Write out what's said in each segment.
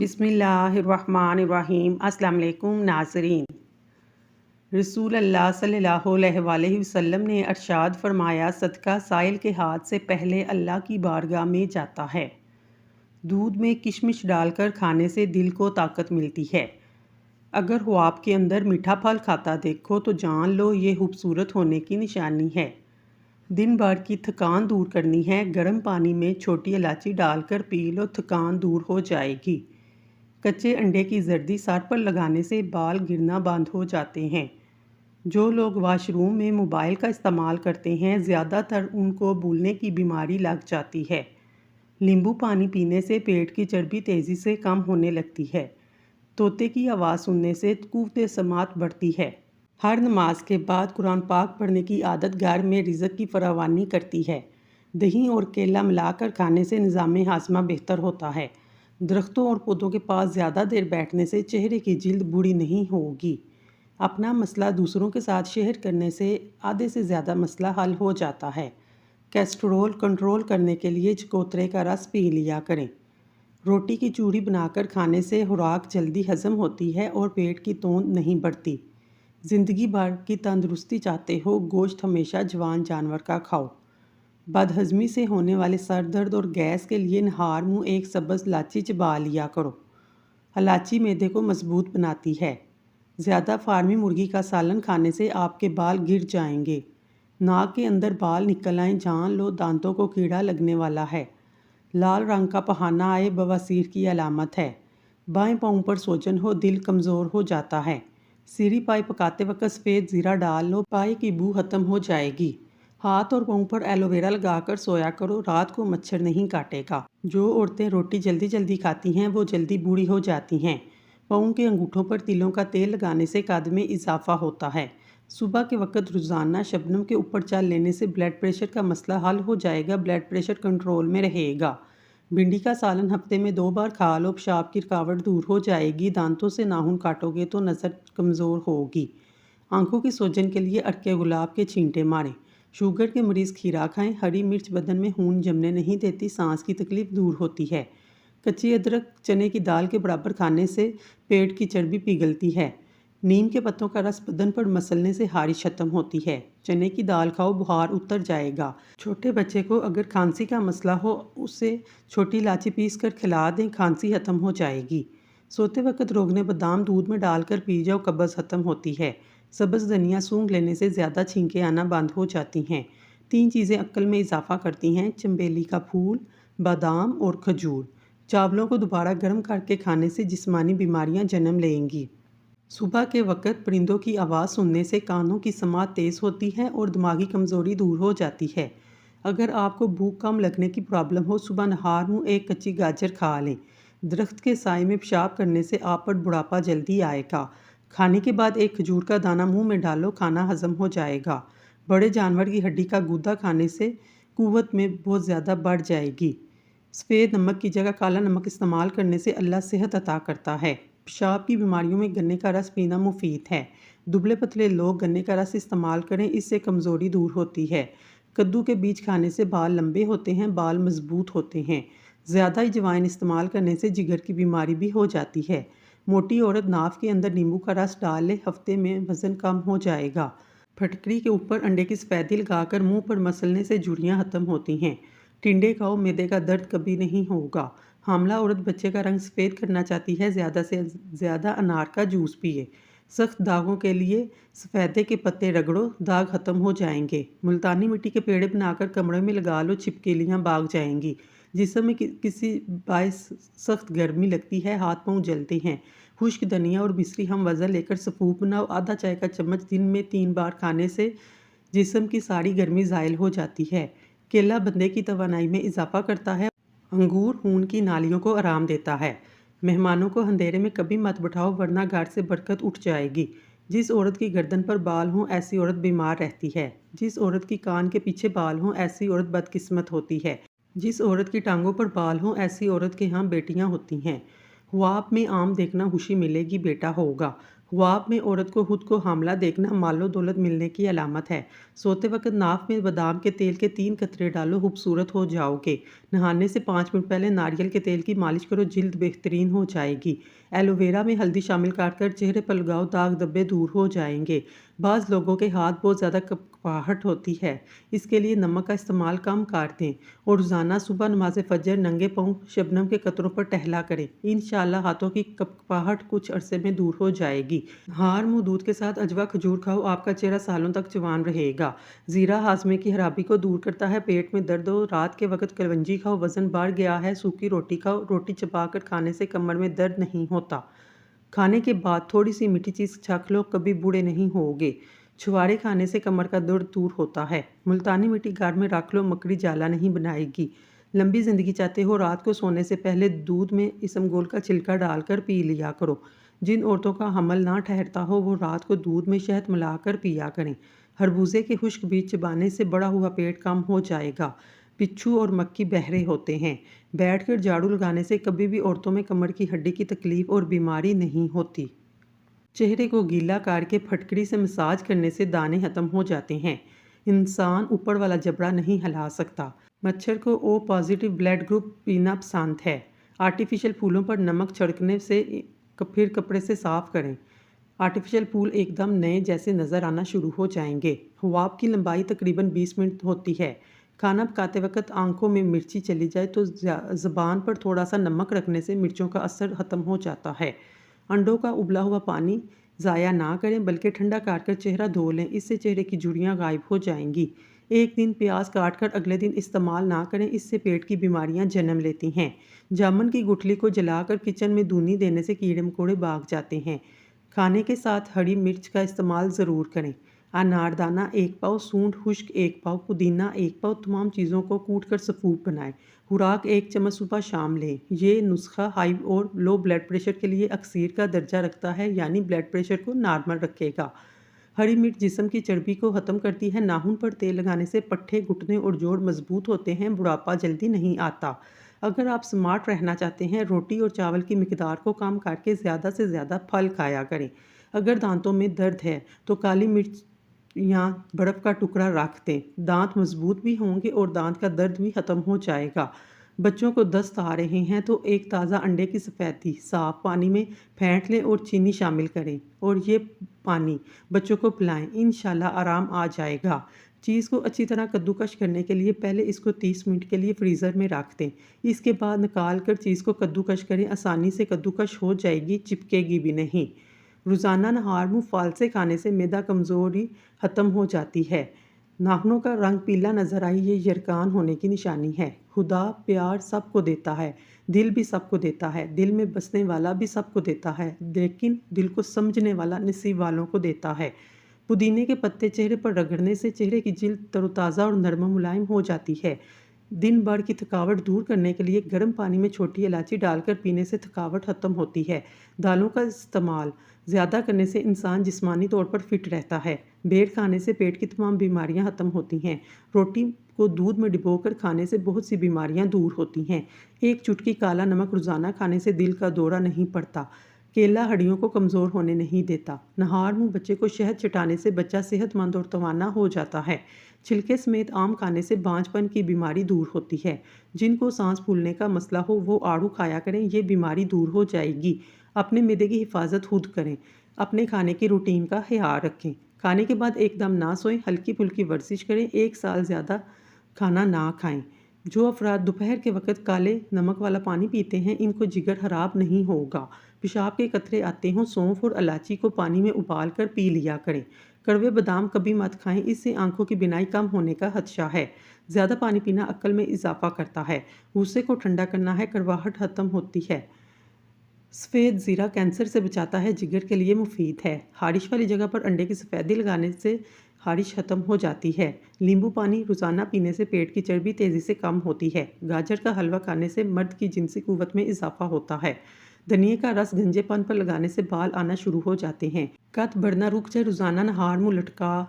بسم اللہ الرحمن الرحیم۔ السلام علیکم ناظرین۔ رسول اللہ صلی اللہ علیہ وآلہ وسلم نے ارشاد فرمایا، صدقہ سائل کے ہاتھ سے پہلے اللہ کی بارگاہ میں جاتا ہے۔ دودھ میں کشمش ڈال کر کھانے سے دل کو طاقت ملتی ہے۔ اگر خواب کے اندر میٹھا پھل کھاتا دیکھو تو جان لو یہ خوبصورت ہونے کی نشانی ہے۔ دن بھر کی تھکان دور کرنی ہے، گرم پانی میں چھوٹی الائچی ڈال کر پی لو، تھکان دور ہو جائے گی۔ کچے انڈے کی زردی سر پر لگانے سے بال گرنا بند ہو جاتے ہیں۔ جو لوگ واش روم میں موبائل کا استعمال کرتے ہیں، زیادہ تر ان کو بھولنے کی بیماری لگ جاتی ہے۔ لیمبو پانی پینے سے پیٹ کی چربی تیزی سے کم ہونے لگتی ہے۔ طوطے کی آواز سننے سے قوت سماعت بڑھتی ہے۔ ہر نماز کے بعد قرآن پاک پڑھنے کی عادت گھر میں رزق کی فراوانی کرتی ہے۔ دہی اور کیلا ملا کر کھانے سے نظام ہاضمہ بہتر ہوتا ہے۔ درختوں اور پودوں کے پاس زیادہ دیر بیٹھنے سے چہرے کی جلد بوڑھی نہیں ہوگی۔ اپنا مسئلہ دوسروں کے ساتھ شیئر کرنے سے آدھے سے زیادہ مسئلہ حل ہو جاتا ہے۔ کیسٹرول کنٹرول کرنے کے لیے چکوترے کا رس پی لیا کریں۔ روٹی کی چوری بنا کر کھانے سے خوراک جلدی ہضم ہوتی ہے اور پیٹ کی توند نہیں بڑھتی۔ زندگی بھر کی تندرستی چاہتے ہو، گوشت ہمیشہ جوان جانور کا کھاؤ۔ بد ہضمی سے ہونے والے سر درد اور گیس کے لیے نہار منہ ایک سبز الائچی چبا لیا کرو۔ الائچی معدے کو مضبوط بناتی ہے۔ زیادہ فارمی مرغی کا سالن کھانے سے آپ کے بال گر جائیں گے۔ ناک کے اندر بال نکل آئیں، جان لو دانتوں کو کیڑا لگنے والا ہے۔ لال رنگ کا پہانا آئے، بواسیر کی علامت ہے۔ بائیں پاؤں پر سوجن ہو، دل کمزور ہو جاتا ہے۔ سیری پائے پکاتے وقت سفید زیرہ ڈال لو، پائے کی بو ختم ہو جائے گی۔ ہاتھ اور پاؤں پر ایلو ویرا لگا کر سویا کرو، رات کو مچھر نہیں کاٹے گا۔ جو عورتیں روٹی جلدی جلدی کھاتی ہیں وہ جلدی بوڑھی ہو جاتی ہیں۔ پاؤں کے انگوٹھوں پر تلوں کا تیل لگانے سے قد میں اضافہ ہوتا ہے۔ صبح کے وقت روزانہ شبنم کے اوپر چل لینے سے بلڈ پریشر کا مسئلہ حل ہو جائے گا، بلڈ پریشر کنٹرول میں رہے گا۔ بھنڈی کا سالن ہفتے میں 2 بار کھا لو، پیشاب کی رکاوٹ دور ہو جائے گی۔ دانتوں سے ناخن کاٹو گے تو نظر کمزور ہوگی۔ آنکھوں کی سوجن کے لیے ارکے گلاب کے چھینٹے ماریں۔ شوگر کے مریض کھیرا کھائیں۔ ہری مرچ بدن میں خون جمنے نہیں دیتی، سانس کی تکلیف دور ہوتی ہے۔ کچی ادرک چنے کی دال کے برابر کھانے سے پیٹ کی چربی پگھلتی ہے۔ نیم کے پتوں کا رس بدن پر مسلنے سے خارش ختم ہوتی ہے۔ چنے کی دال کھاؤ، بخار اتر جائے گا۔ چھوٹے بچے کو اگر کھانسی کا مسئلہ ہو، اسے چھوٹی الائچی پیس کر کھلا دیں، کھانسی ختم ہو جائے گی۔ سوتے وقت روغن بادام دودھ میں ڈال کر پی جاؤ، قبض ختم ہوتی ہے۔ سبز دھنیا سونگھ لینے سے زیادہ چھینکیں آنا بند ہو جاتی ہیں۔ 3 چیزیں عقل میں اضافہ کرتی ہیں: چنبیلی کا پھول، بادام اور کھجور۔ چاولوں کو دوبارہ گرم کر کے کھانے سے جسمانی بیماریاں جنم لیں گی۔ صبح کے وقت پرندوں کی آواز سننے سے کانوں کی سماعت تیز ہوتی ہے اور دماغی کمزوری دور ہو جاتی ہے۔ اگر آپ کو بھوک کم لگنے کی پرابلم ہو، صبح نہار منہ ایک کچی گاجر کھا لیں۔ درخت کے سائے میں پیشاب کرنے سے آپ پر بڑھاپا جلدی آئے گا۔ کھانے کے بعد ایک کھجور کا دانہ منہ میں ڈالو، کھانا ہضم ہو جائے گا۔ بڑے جانور کی ہڈی کا گودا کھانے سے قوت میں بہت زیادہ بڑھ جائے گی۔ سفید نمک کی جگہ کالا نمک استعمال کرنے سے اللہ صحت عطا کرتا ہے۔ پیشاب کی بیماریوں میں گنے کا رس پینا مفید ہے۔ دبلے پتلے لوگ گنے کا رس استعمال کریں، اس سے کمزوری دور ہوتی ہے۔ کدو کے بیج کھانے سے بال لمبے ہوتے ہیں، بال مضبوط ہوتے ہیں۔ زیادہ اجوائن استعمال کرنے سے جگر کی بیماری بھی ہو جاتی ہے۔ موٹی عورت ناف کے اندر نیمبو کا رس ڈال لے، ہفتے میں وزن کم ہو جائے گا۔ پھٹکری کے اوپر انڈے کی سفیدی لگا کر منہ پر مسلنے سے جھریاں ختم ہوتی ہیں۔ ٹنڈے کھاؤ، معدے کا درد کبھی نہیں ہوگا۔ حاملہ عورت بچے کا رنگ سفید کرنا چاہتی ہے، زیادہ سے زیادہ انار کا جوس پیے۔ سخت داغوں کے لیے سفیدے کے پتے رگڑو، داغ ختم ہو جائیں گے۔ ملتانی مٹی کے پیڑے بنا کر کمرے میں لگا لو، چھپکلیاں بھاگ جائیں گی۔ جسم میں کسی باعث سخت گرمی لگتی ہے، ہاتھ پاؤں جلتے ہیں۔ خشک دھنیا اور مصری ہم وزن لے کر سفوف بناؤ، آدھا چائے کا چمچ دن میں 3 بار کھانے سے جسم کی ساری گرمی زائل ہو جاتی ہے۔ کیلا بندے کی توانائی میں اضافہ کرتا ہے۔ انگور خون کی نالیوں کو آرام دیتا ہے۔ مہمانوں کو اندھیرے میں کبھی مت بٹھاؤ ورنہ گھر سے برکت اٹھ جائے گی۔ جس عورت کی گردن پر بال ہوں ایسی عورت بیمار رہتی ہے۔ جس عورت کی کان کے پیچھے بال ہوں ایسی عورت بدقسمت ہوتی ہے۔ جس عورت کی ٹانگوں پر بال ہوں ایسی عورت کے ہاں بیٹیاں ہوتی ہیں۔ خواب میں آم دیکھنا خوشی ملے گی، بیٹا ہوگا۔ خواب میں عورت کو خود کو حاملہ دیکھنا مال و دولت ملنے کی علامت ہے۔ سوتے وقت ناف میں بادام کے تیل کے 3 قطرے ڈالو، خوبصورت ہو جاؤ گے۔ نہانے سے 5 منٹ پہلے ناریل کے تیل کی مالش کرو، جلد بہترین ہو جائے گی۔ ایلو ویرا میں ہلدی شامل کاٹ کر چہرے پر لگاؤ، داغ دھبے دور ہو جائیں گے۔ بعض لوگوں کے ہاتھ بہت زیادہ کپکپاہٹ ہوتی ہے، اس کے لیے نمک کا استعمال کم کر دیں اور روزانہ صبح نماز فجر ننگے پاؤں شبنم کے قطروں پر ٹہلا کریں۔ انشاءاللہ ہاتھوں کی کپکپاہٹ کچھ عرصے میں دور ہو جائے گی۔ نہار منہ دودھ کے ساتھ اجوا کھجور کھاؤ، آپ کا چہرہ سالوں تک جوان رہے گا۔ زیرہ ہاضمے کی خرابی کو دور کرتا ہے، پیٹ میں درد ہو رات کے وقت کلونجی کھاؤ، وزن بڑھ گیا ہے سوکھی روٹی کھاؤ، روٹی چبا کر کھانے سے کمر میں درد نہیں ہوتا۔ کھانے کے بعد تھوڑی سی میٹھی چیز چکھ لو، کبھی بوڑھے نہیں ہوگے۔ چھوارے کھانے سے کمر کا درد دور ہوتا ہے۔ ملتانی مٹی گھر میں رکھ لو، مکڑی جالا نہیں بنائے گی۔ لمبی زندگی چاہتے ہو، رات کو سونے سے پہلے دودھ میں اسمگول کا چھلکا ڈال کر پی لیا کرو۔ جن عورتوں کا حمل نہ ٹھہرتا ہو وہ رات کو دودھ میں شہد ملا کر پیا کریں۔ خربوزے کے خشک بیج چبانے سے بڑا ہوا پیٹ کم ہو جائے گا۔ بچھو اور مکھی بہرے ہوتے ہیں۔ بیٹھ کر جھاڑو لگانے سے کبھی بھی عورتوں میں کمر کی ہڈی کی تکلیف اور بیماری نہیں ہوتی۔ چہرے کو گیلا کر کے پھٹکڑی سے مساج کرنے سے دانے ختم ہو جاتے ہیں۔ انسان اوپر والا جبڑا نہیں ہلا سکتا۔ مچھر کو او پازیٹیو بلڈ گروپ پینا پسند ہے۔ آرٹیفیشل پھولوں پر نمک چھڑکنے سے پھر کپڑے سے صاف کریں۔ آرٹیفیشل پھول ایک دم نئے جیسے نظر آنا شروع ہو جائیں گے۔ خواب کی لمبائی تقریباً 20 منٹ ہوتی ہے۔ کھانا پکاتے وقت آنکھوں میں مرچی چلی جائے تو زبان پر تھوڑا سا نمک رکھنے سے مرچوں کا اثر ختم ہو جاتا ہے۔ انڈوں کا ابلا ہوا پانی ضائع نہ کریں بلکہ ٹھنڈا کر کر چہرہ دھو لیں، اس سے چہرے کی جھریاں غائب ہو جائیں گی۔ ایک دن پیاز کاٹ کر اگلے دن استعمال نہ کریں، اس سے پیٹ کی بیماریاں جنم لیتی ہیں۔ جامن کی گٹھلی کو جلا کر کچن میں دھونی دینے سے کیڑے مکوڑے بھاگ جاتے ہیں۔ کھانے کے ساتھ ہری مرچ کا استعمال ضرور کریں۔ اناردانہ 1 پاؤ، سونڈ خشک 1 پاؤ، پودینہ 1 پاؤ، تمام چیزوں کو کوٹ کر سفوف بنائیں۔ خوراک 1 چمچ صبح شام لیں۔ یہ نسخہ ہائی اور لو بلڈ پریشر کے لیے اکسیر کا درجہ رکھتا ہے، یعنی بلڈ پریشر کو نارمل رکھے گا۔ ہری مرچ جسم کی چربی کو ختم کرتی ہے۔ ناخن پر تیل لگانے سے پٹھے، گھٹنے اور جوڑ مضبوط ہوتے ہیں، بڑھاپا جلدی نہیں آتا۔ اگر آپ سمارٹ رہنا چاہتے ہیں، روٹی اور چاول کی مقدار کو کم کر کے زیادہ سے زیادہ پھل کھایا کریں۔ اگر دانتوں میں درد ہے تو کالی مرچ یا برف کا ٹکڑا رکھ دیں، دانت مضبوط بھی ہوں گے اور دانت کا درد بھی ختم ہو جائے گا۔ بچوں کو دست آ رہے ہیں تو ایک تازہ انڈے کی سفیدی صاف پانی میں پھینٹ لیں اور چینی شامل کریں اور یہ پانی بچوں کو پلائیں، انشاءاللہ آرام آ جائے گا۔ چیز کو اچھی طرح کدوکش کرنے کے لیے پہلے اس کو 30 منٹ کے لیے فریزر میں رکھ دیں، اس کے بعد نکال کر چیز کو کدوکش کریں، آسانی سے کدوکش ہو جائے گی، چپکے گی بھی نہیں۔ روزانہ نہار منہ پھل سے کھانے سے معدہ کمزوری ختم ہو جاتی ہے۔ ناخنوں کا رنگ پیلا نظر آئے، یہ یرکان ہونے کی نشانی ہے۔ خدا پیار سب کو دیتا ہے، دل بھی سب کو دیتا ہے، دل میں بسنے والا بھی سب کو دیتا ہے، لیکن دل کو سمجھنے والا نصیب والوں کو دیتا ہے۔ پودینے کے پتے چہرے پر رگڑنے سے چہرے کی جلد تر و تازہ اور نرم و ملائم ہو جاتی ہے۔ دن بھر کی تھکاوٹ دور کرنے کے لیے گرم پانی میں چھوٹی الائچی ڈال کر پینے سے تھکاوٹ ختم ہوتی ہے۔ دالوں کا استعمال زیادہ کرنے سے انسان جسمانی طور پر فٹ رہتا ہے۔ بیر کھانے سے پیٹ کی تمام بیماریاں ختم ہوتی ہیں۔ روٹی کو دودھ میں ڈبو کر کھانے سے بہت سی بیماریاں دور ہوتی ہیں۔ 1 چٹکی کالا نمک روزانہ کھانے سے دل کا دورہ نہیں پڑتا۔ کیلا ہڈیوں کو کمزور ہونے نہیں دیتا۔ نہار منہ بچے کو شہد چٹانے سے بچہ صحت مند اور توانا ہو جاتا ہے۔ چھلکے سمیت آم کھانے سے بانجھ پن کی بیماری دور ہوتی ہے۔ جن کو سانس پھولنے کا مسئلہ ہو وہ آڑو کھایا کریں، یہ بیماری دور ہو جائے گی۔ اپنے معدے کی حفاظت خود کریں، اپنے کھانے کی روٹین کا خیال رکھیں۔ کھانے کے بعد ایک دم نہ سوئیں، ہلکی پھلکی ورزش کریں، 1 سال زیادہ کھانا نہ کھائیں۔ جو افراد دوپہر کے وقت کالے نمک والا پانی پیتے ہیں ان کو جگر خراب نہیں ہوگا۔ پیشاب کے قطرے آتے ہوں، سونف اور الائچی کو پانی میں ابال کر پی لیا کریں۔ کڑوے بادام کبھی مت کھائیں، اس سے آنکھوں کی بینائی کم ہونے کا خدشہ ہے۔ زیادہ پانی پینا عقل میں اضافہ کرتا ہے۔ غصے کو ٹھنڈا کرنا ہے، کڑواہٹ ختم ہوتی ہے۔ سفید زیرہ کینسر سے بچاتا ہے، جگر کے لیے مفید ہے۔ خارش والی جگہ پر انڈے کی سفیدی لگانے سے خارش ختم ہو جاتی ہے۔ لیمبو پانی روزانہ پینے سے پیٹ کی چربی تیزی سے کم ہوتی ہے۔ گاجر کا حلوہ کھانے سے مرد کی جنسی قوت میں اضافہ ہوتا ہے۔ دھنیے کا رس گنجے پن پر لگانے سے بال آنا شروع ہو جاتے ہیں۔ قد بڑھنا رک جائے، روزانہ نہار منہ لٹکا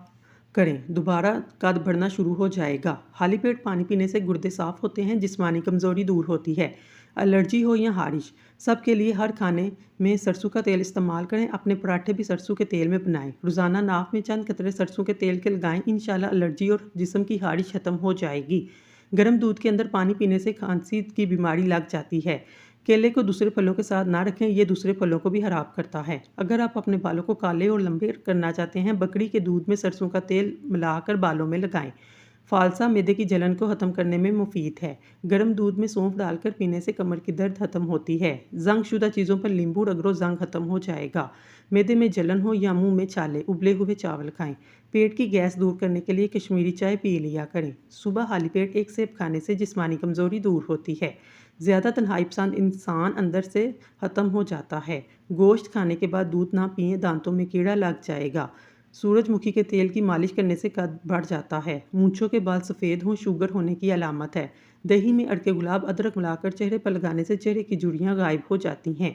کریں، دوبارہ قد بڑھنا شروع ہو جائے گا۔ خالی پیٹ پانی پینے سے گردے صاف ہوتے ہیں، جسمانی کمزوری دور ہوتی ہے۔ الرجی ہو یا خارش، سب کے لیے ہر کھانے میں سرسوں کا تیل استعمال کریں۔ اپنے پراٹھے بھی سرسوں کے تیل میں بنائیں۔ روزانہ ناک میں چند قطرے سرسوں کے تیل کے لگائیں، انشاءاللہ الرجی اور جسم کی خارش ختم ہو جائے گی۔ گرم دودھ کے اندر پانی پینے سے کھانسی کی بیماری لگ جاتی ہے۔ کیلے کو دوسرے پھلوں کے ساتھ نہ رکھیں، یہ دوسرے پھلوں کو بھی خراب کرتا ہے۔ اگر آپ اپنے بالوں کو کالے اور لمبے کرنا چاہتے ہیں، بکری کے دودھ میں سرسوں کا تیل ملا کر بالوں میں لگائیں۔ فالسا معدے کی جلن کو ختم کرنے میں مفید ہے۔ گرم دودھ میں سونف ڈال کر پینے سے کمر کی درد ختم ہوتی ہے۔ زنگ شدہ چیزوں پر لیمبو رگڑو، زنگ ختم ہو جائے گا۔ معدے میں جلن ہو یا منہ میں چھالے، ابلے ہوئے چاول کھائیں۔ پیٹ کی گیس دور کرنے کے لیے کشمیری چائے پی لیا کریں۔ صبح خالی پیٹ ایک سیب کھانے سے جسمانی کمزوری دور ہوتی ہے۔ زیادہ تنہائی پسند انسان اندر سے ختم ہو جاتا ہے۔ گوشت کھانے کے بعد دودھ نہ پئیں، دانتوں میں کیڑا لگ جائے گا۔ سورج مکھی کے تیل کی مالش کرنے سے قد بڑھ جاتا ہے۔ مونچھوں کے بال سفید ہوں، شوگر ہونے کی علامت ہے۔ دہی میں اڑکے گلاب ادرک ملا کر چہرے پر لگانے سے چہرے کی جھریاں غائب ہو جاتی ہیں۔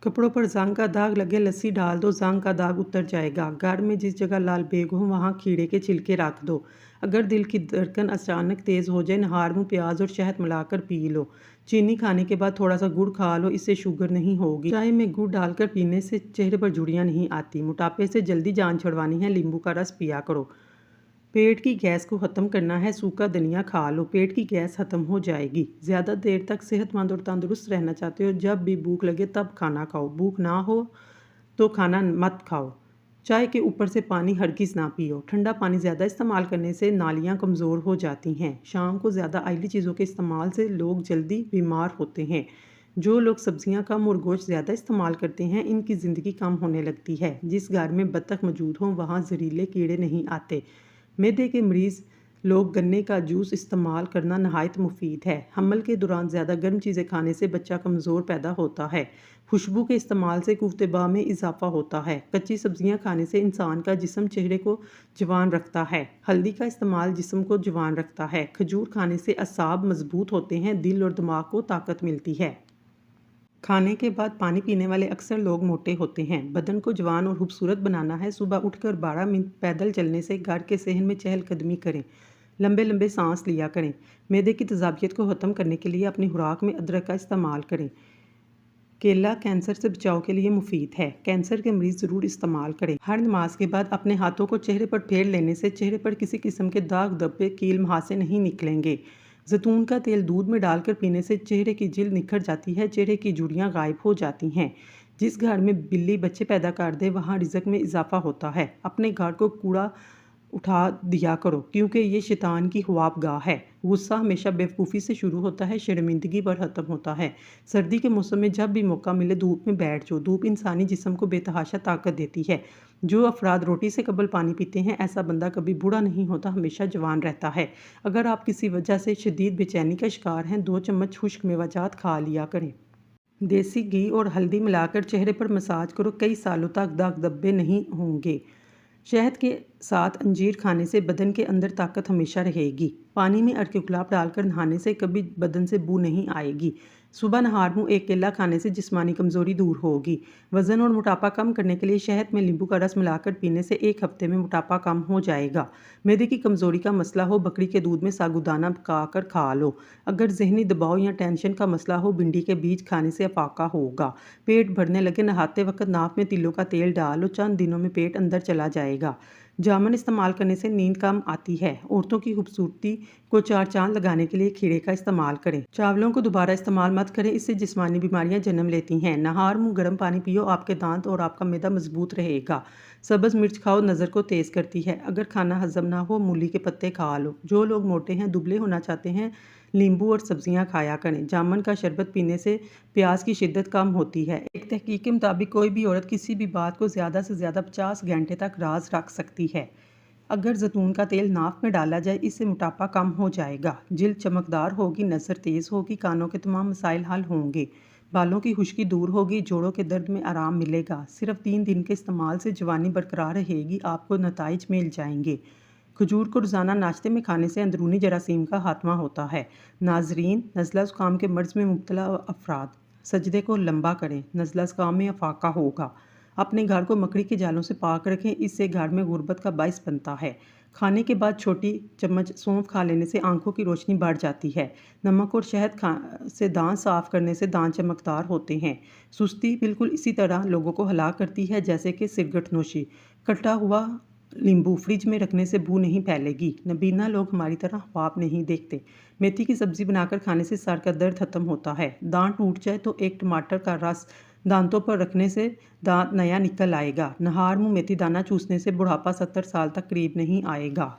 کپڑوں پر زنگ کا داغ لگے، لسی ڈال دو، زنگ کا داغ اتر جائے گا۔ گھر میں جس جگہ لال بیگ ہو وہاں کھیرے کے چھلکے رکھ دو۔ اگر دل کی دھڑکن اچانک تیز ہو جائے، نہار منہ پیاز اور شہد ملا کر پی لو۔ چینی کھانے کے بعد تھوڑا سا گڑ کھا لو، اس سے شوگر نہیں ہوگی۔ چائے میں گڑ ڈال کر پینے سے چہرے پر جھریاں نہیں آتی۔ موٹاپے سے جلدی جان چھڑوانی ہے، لیمبو کا رس پیا کرو۔ پیٹ کی گیس کو ختم کرنا ہے، سوکھا دھنیا کھا لو، پیٹ کی گیس ختم ہو جائے گی۔ زیادہ دیر تک صحت مند اور تندرست رہنا چاہتے ہو، جب بھی بھوک لگے تب کھانا کھاؤ، بھوک نہ ہو تو کھانا مت کھاؤ۔ چائے کے اوپر سے پانی ہرگز نہ پیو۔ ٹھنڈا پانی زیادہ استعمال کرنے سے نالیاں کمزور ہو جاتی ہیں۔ شام کو زیادہ آئلی چیزوں کے استعمال سے لوگ جلدی بیمار ہوتے ہیں۔ جو لوگ سبزیاں کم اور گوشت زیادہ استعمال کرتے ہیں، ان کی زندگی کم ہونے لگتی ہے۔ جس گھر میں بطخ موجود ہوں وہاں زہریلے کیڑے نہیں آتے۔ معدے کے مریض لوگ گنے کا جوس استعمال کرنا نہایت مفید ہے۔ حمل کے دوران زیادہ گرم چیزیں کھانے سے بچہ کمزور پیدا ہوتا ہے۔ خوشبو کے استعمال سے قوت باہ میں اضافہ ہوتا ہے۔ کچی سبزیاں کھانے سے انسان کا جسم چہرے کو جوان رکھتا ہے۔ ہلدی کا استعمال جسم کو جوان رکھتا ہے۔ کھجور کھانے سے اعصاب مضبوط ہوتے ہیں، دل اور دماغ کو طاقت ملتی ہے۔ کھانے کے بعد پانی پینے والے اکثر لوگ موٹے ہوتے ہیں۔ بدن کو جوان اور خوبصورت بنانا ہے، صبح اٹھ کر 12 منٹ پیدل چلنے سے گھر کے صحن میں چہل قدمی کریں، لمبے لمبے سانس لیا کریں۔ معدے کی تیزابیت کو ختم کرنے کے لیے اپنی خوراک میں ادرک کا استعمال کریں۔ کیلا کینسر سے بچاؤ کے لیے مفید ہے، کینسر کے مریض ضرور استعمال کریں۔ ہر نماز کے بعد اپنے ہاتھوں کو چہرے پر پھیر لینے سے چہرے پر کسی قسم کے داغ دھبے کیل مہاسے نہیں نکلیں گے۔ زیتون کا تیل دودھ میں ڈال کر پینے سے چہرے کی جلد نکھر جاتی ہے، چہرے کی جھریاں غائب ہو جاتی ہیں۔ جس گھر میں بلی بچے پیدا کر دے وہاں رزق میں اضافہ ہوتا ہے۔ اپنے گھر کو کوڑا اٹھا دیا کرو کیونکہ یہ شیطان کی خواب گاہ ہے۔ غصہ ہمیشہ بیوقوفی سے شروع ہوتا ہے، شرمندگی پر ختم ہوتا ہے۔ سردی کے موسم میں جب بھی موقع ملے دھوپ میں بیٹھ جاؤ، دھوپ انسانی جسم کو بے تحاشا طاقت دیتی ہے۔ جو افراد روٹی سے قبل پانی پیتے ہیں، ایسا بندہ کبھی بوڑھا نہیں ہوتا، ہمیشہ جوان رہتا ہے۔ اگر آپ کسی وجہ سے شدید بے چینی کا شکار ہیں، 2 چمچ خشک میوہ جات کھا لیا کریں۔ دیسی گھی اور ہلدی ملا کر چہرے پر مساج کرو، کئی سالوں تک داغ دھبے نہیں ہوں گے۔ شہد کے ساتھ انجیر کھانے سے بدن کے اندر طاقت ہمیشہ رہے گی۔ پانی میں اڑکے گلاب ڈال کر نہانے سے کبھی بدن سے بو نہیں آئے گی۔ صبح نہار منہ ایک کیلا کھانے سے جسمانی کمزوری دور ہوگی۔ وزن اور موٹاپا کم کرنے کے لیے شہد میں لیمبو کا رس ملا کر پینے سے 1 ہفتے میں موٹاپا کم ہو جائے گا۔ معدے کی کمزوری کا مسئلہ ہو، بکری کے دودھ میں ساگودانہ پکا کر کھا لو۔ اگر ذہنی دباؤ یا ٹینشن کا مسئلہ ہو، بھنڈی کے بیج کھانے سے افاقہ ہوگا۔ پیٹ بھرنے لگے، نہاتے وقت ناک میں تلوں کا تیل ڈالو، چند دنوں میں پیٹ اندر چلا جائے گا۔ جامن استعمال کرنے سے نیند کم آتی ہے۔ عورتوں کی خوبصورتی کو 4 چاند لگانے کے لیے کھیرے کا استعمال کریں۔ چاولوں کو دوبارہ استعمال مت کریں، اس سے جسمانی بیماریاں جنم لیتی ہیں۔ نہار منہ گرم پانی پیو، آپ کے دانت اور آپ کا معدہ مضبوط رہے گا۔ سبز مرچ کھاؤ، نظر کو تیز کرتی ہے۔ اگر کھانا ہضم نہ ہو، مولی کے پتے کھا لو۔ جو لوگ موٹے ہیں، دبلے ہونا چاہتے ہیں، لیمبو اور سبزیاں کھایا کریں۔ جامن کا شربت پینے سے پیاس کی شدت کم ہوتی ہے۔ ایک تحقیق کے مطابق کوئی بھی عورت کسی بھی بات کو زیادہ سے زیادہ 50 گھنٹے تک راز رکھ سکتی ہے۔ اگر زیتون کا تیل ناک میں ڈالا جائے، اس سے موٹاپا کم ہو جائے گا، جلد چمکدار ہوگی، نظر تیز ہوگی، کانوں کے تمام مسائل حل ہوں گے، بالوں کی خشکی دور ہوگی، جوڑوں کے درد میں آرام ملے گا۔ صرف 3 دن کے استعمال سے جوانی برقرار رہے گی، آپ کو نتائج مل جائیں گے۔ کھجور کو روزانہ ناشتے میں کھانے سے اندرونی جراثیم کا خاتمہ ہوتا ہے۔ ناظرین، نزلہ زکام کے مرض میں مبتلا افراد سجدے کو لمبا کریں، نزلہ زکام میں افاقہ ہوگا۔ اپنے گھر کو مکڑی کے جالوں سے پاک رکھیں، اس سے گھر میں غربت کا باعث بنتا ہے۔ کھانے کے بعد چھوٹی چمچ سونف کھا لینے سے آنکھوں کی روشنی بڑھ جاتی ہے۔ نمک اور شہد سے دانت صاف کرنے سے دانت چمکدار ہوتے ہیں۔ سستی بالکل اسی طرح لوگوں کو ہلاک کرتی ہے جیسے کہ سگریٹ نوشی۔ کٹا ہوا لیمبو فریج میں رکھنے سے بو نہیں پھیلے گی۔ نابینا لوگ ہماری طرح خواب نہیں دیکھتے۔ میتھی کی سبزی بنا کر کھانے سے سر کا درد ختم ہوتا ہے۔ دانت ٹوٹ جائے تو ایک ٹماٹر کا رس دانتوں پر رکھنے سے دانت نیا نکل آئے گا۔ نہار منہ میتھی دانہ چوسنے سے بڑھاپا 70 سال تک قریب نہیں آئے گا۔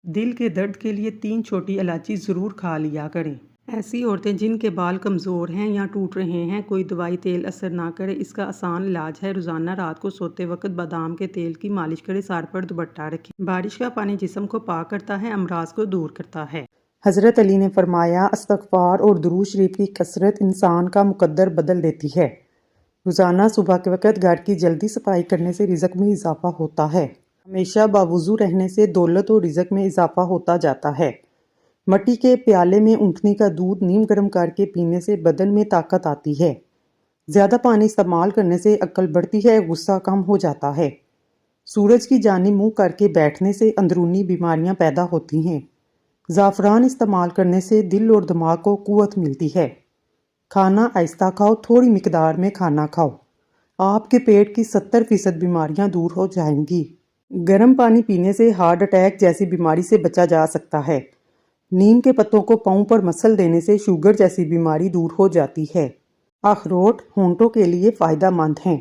دل کے درد کے لیے 3 چھوٹی الائچی ضرور کھا لیا کریں۔ ایسی عورتیں جن کے بال کمزور ہیں یا ٹوٹ رہے ہیں، کوئی دوائی تیل اثر نہ کرے، اس کا آسان علاج ہے روزانہ رات کو سوتے وقت بادام کے تیل کی مالش کرے، سر پر دوپٹہ رکھیں۔ بارش کا پانی جسم کو پاک کرتا ہے، امراض کو دور کرتا ہے۔ حضرت علی نے فرمایا، استغفار اور درود شریف کی کثرت انسان کا مقدر بدل دیتی ہے۔ روزانہ صبح کے وقت گھر کی جلدی صفائی کرنے سے رزق میں اضافہ ہوتا ہے۔ ہمیشہ باوضو رہنے سے دولت اور رزق میں اضافہ ہوتا جاتا ہے۔ مٹی کے پیالے میں اونٹنی کا دودھ نیم گرم کر کے پینے سے بدن میں طاقت آتی ہے۔ زیادہ پانی استعمال کرنے سے عقل بڑھتی ہے، غصہ کم ہو جاتا ہے۔ سورج کی جانب منہ کر کے بیٹھنے سے اندرونی بیماریاں پیدا ہوتی ہیں۔ زعفران استعمال کرنے سے دل اور دماغ کو قوت ملتی ہے۔ کھانا آہستہ کھاؤ، تھوڑی مقدار میں کھانا کھاؤ۔ آپ کے پیٹ کی 70% بیماریاں دور ہو جائیں گی۔ گرم پانی پینے سے ہارٹ اٹیک جیسی بیماری سے بچا جا سکتا ہے۔ نیم کے پتوں کو پاؤں پر مسل دینے سے شوگر جیسی بیماری دور ہو جاتی ہے۔ اخروٹ ہونٹوں کے لیے فائدہ مند ہیں۔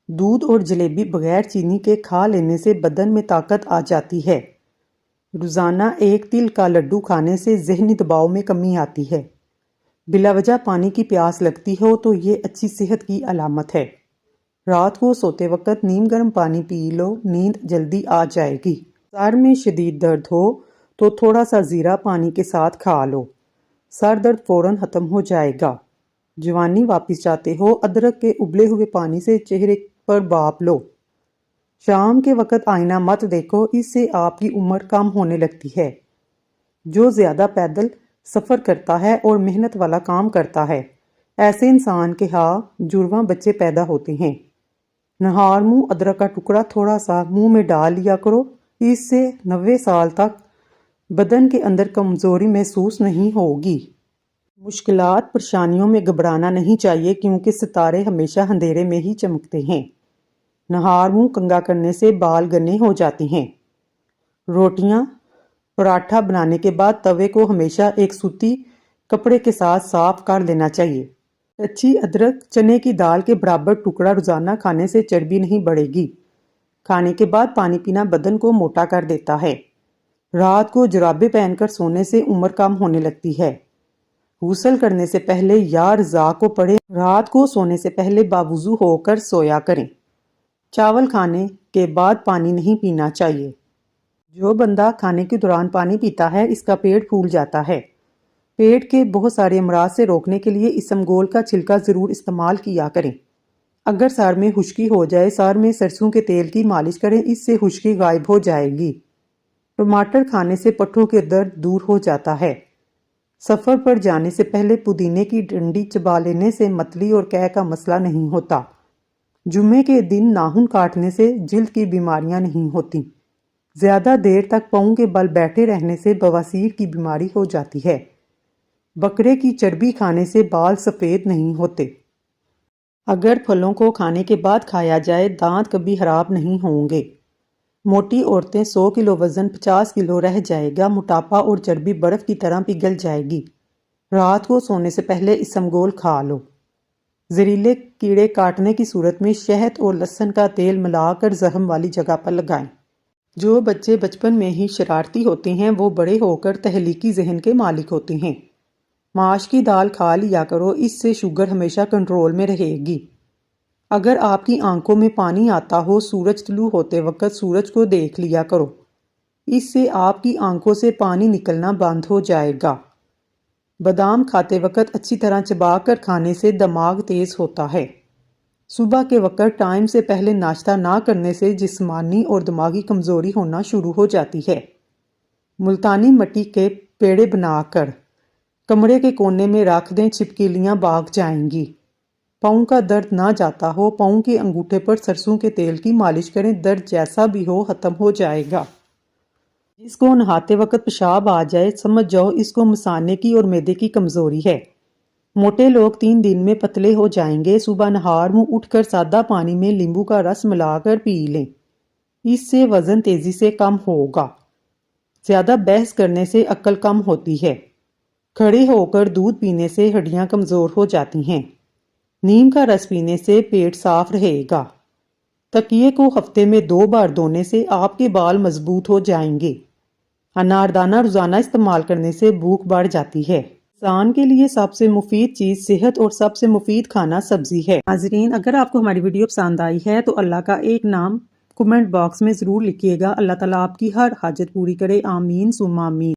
دودھ اور جلیبی بغیر چینی کے کھا لینے سے بدن میں طاقت آ جاتی ہے۔ روزانہ 1 تل کا لڈو کھانے سے ذہنی دباؤ میں کمی آتی ہے۔ بلا وجہ پانی کی پیاس لگتی ہو تو یہ اچھی صحت کی علامت ہے۔ رات کو سوتے وقت نیم گرم پانی پی لو، نیند جلدی آ جائے گی۔ سر میں شدید درد ہو تو تھوڑا سا زیرہ پانی کے ساتھ کھا لو، سر درد فوراً ختم ہو جائے گا۔ جوانی واپس چاہتے ہو، ادرک کے ابلے ہوئے پانی سے چہرے پر بھاپ لو۔ شام کے وقت آئینہ مت دیکھو، اس سے آپ کی عمر کم ہونے لگتی ہے۔ جو زیادہ پیدل سفر کرتا ہے اور محنت والا کام کرتا ہے، ایسے انسان کے ہاں جرواں بچے پیدا ہوتے ہیں۔ نہار منہ ادرک کا ٹکڑا تھوڑا سا منہ میں ڈال لیا کرو، اس سے 90 سال تک بدن کے اندر کمزوری محسوس نہیں ہوگی۔ مشکلات پریشانیوں میں گھبرانا نہیں چاہیے کیونکہ ستارے ہمیشہ اندھیرے میں ہی چمکتے ہیں۔ نہار منہ کنگھا کرنے سے بال گنے ہو جاتے ہیں۔ روٹیاں پراٹھا بنانے کے بعد توے کو ہمیشہ ایک سوتی کپڑے کے ساتھ صاف کر لینا چاہیے۔ کچی ادرک چنے کی دال کے برابر ٹکڑا روزانہ کھانے سے چربی نہیں بڑھے گی۔ کھانے کے بعد پانی پینا بدن کو موٹا کر دیتا ہے۔ رات کو جرابیں پہن کر سونے سے عمر کم ہونے لگتی ہے۔ غسل کرنے سے پہلے یا رضا کو پڑھیں۔ رات کو سونے سے پہلے باوضو ہو کر سویا کریں۔ چاول کھانے کے بعد پانی نہیں پینا چاہیے۔ جو بندہ کھانے کے دوران پانی پیتا ہے، اس کا پیٹ پھول جاتا ہے۔ پیٹ کے بہت سارے امراض سے روکنے کے لیے اسمگول کا چھلکا ضرور استعمال کیا کریں۔ اگر سر میں خشکی ہو جائے، سر میں سرسوں کے تیل کی مالش کریں، اس سے خشکی غائب ہو جائے گی۔ ٹماٹر کھانے سے پٹھوں کے درد دور ہو جاتا ہے۔ سفر پر جانے سے پہلے پودینے کی ڈنڈی چبا لینے سے متلی اور قے کا مسئلہ نہیں ہوتا۔ جمعے کے دن ناخن کاٹنے سے جلد کی بیماریاں نہیں ہوتی۔ زیادہ دیر تک پاؤں کے بل بیٹھے رہنے سے بواسیر کی بیماری ہو جاتی ہے۔ بکرے کی چربی کھانے سے بال سفید نہیں ہوتے۔ اگر پھلوں کو کھانے کے بعد کھایا جائے، دانت کبھی خراب نہیں ہوں گے۔ موٹی عورتیں 100 کلو وزن 50 کلو رہ جائے گا۔ موٹاپا اور چربی برف کی طرح پگھل جائے گی۔ رات کو سونے سے پہلے اسمگول کھا لو۔ زہریلے کیڑے کاٹنے کی صورت میں شہد اور لہسن کا تیل ملا کر زخم والی جگہ پر لگائیں۔ جو بچے بچپن میں ہی شرارتی ہوتے ہیں، وہ بڑے ہو کر تخلیقی ذہن کے مالک ہوتے ہیں۔ ماش کی دال کھا لیا کرو، اس سے شوگر ہمیشہ کنٹرول میں رہے گی۔ اگر آپ کی آنکھوں میں پانی آتا ہو، سورج طلوع ہوتے وقت سورج کو دیکھ لیا کرو، اس سے آپ کی آنکھوں سے پانی نکلنا بند ہو جائے گا۔ بادام کھاتے وقت اچھی طرح چبا کر کھانے سے دماغ تیز ہوتا ہے۔ صبح کے وقت ٹائم سے پہلے ناشتہ نہ کرنے سے جسمانی اور دماغی کمزوری ہونا شروع ہو جاتی ہے۔ ملتانی مٹی کے پیڑے بنا کر کمرے کے کونے میں رکھ دیں، چھپکلیاں بھاگ جائیں گی۔ پاؤں کا درد نہ جاتا ہو، پاؤں کے انگوٹھے پر سرسوں کے تیل کی مالش کریں، درد جیسا بھی ہو ختم ہو جائے گا۔ جس کو نہاتے وقت پیشاب آ جائے سمجھ جاؤ اس کو مثانے کی اور معدے کی کمزوری ہے۔ موٹے لوگ 3 دن میں پتلے ہو جائیں گے۔ صبح نہار منہ اٹھ کر سادہ پانی میں لیمبو کا رس ملا کر پی لیں، اس سے وزن تیزی سے کم ہوگا۔ زیادہ بحث کرنے سے عقل کم ہوتی ہے۔ کھڑے ہو کر دودھ پینے سے ہڈیاں کمزور ہو جاتی ہیں۔ نیم کا رس پینے سے پیٹ صاف رہے گا۔ تکیے کو ہفتے میں 2 بار دھونے سے آپ کے بال مضبوط ہو جائیں گے۔ اناردانہ روزانہ استعمال کرنے سے بھوک بڑھ جاتی ہے۔ انسان کے لیے سب سے مفید چیز صحت اور سب سے مفید کھانا سبزی ہے۔ ناظرین، اگر آپ کو ہماری ویڈیو پسند آئی ہے تو اللہ کا ایک نام کمنٹ باکس میں ضرور لکھیے گا۔ اللہ تعالیٰ آپ کی ہر حاجت پوری کرے، آمین ثم آمین۔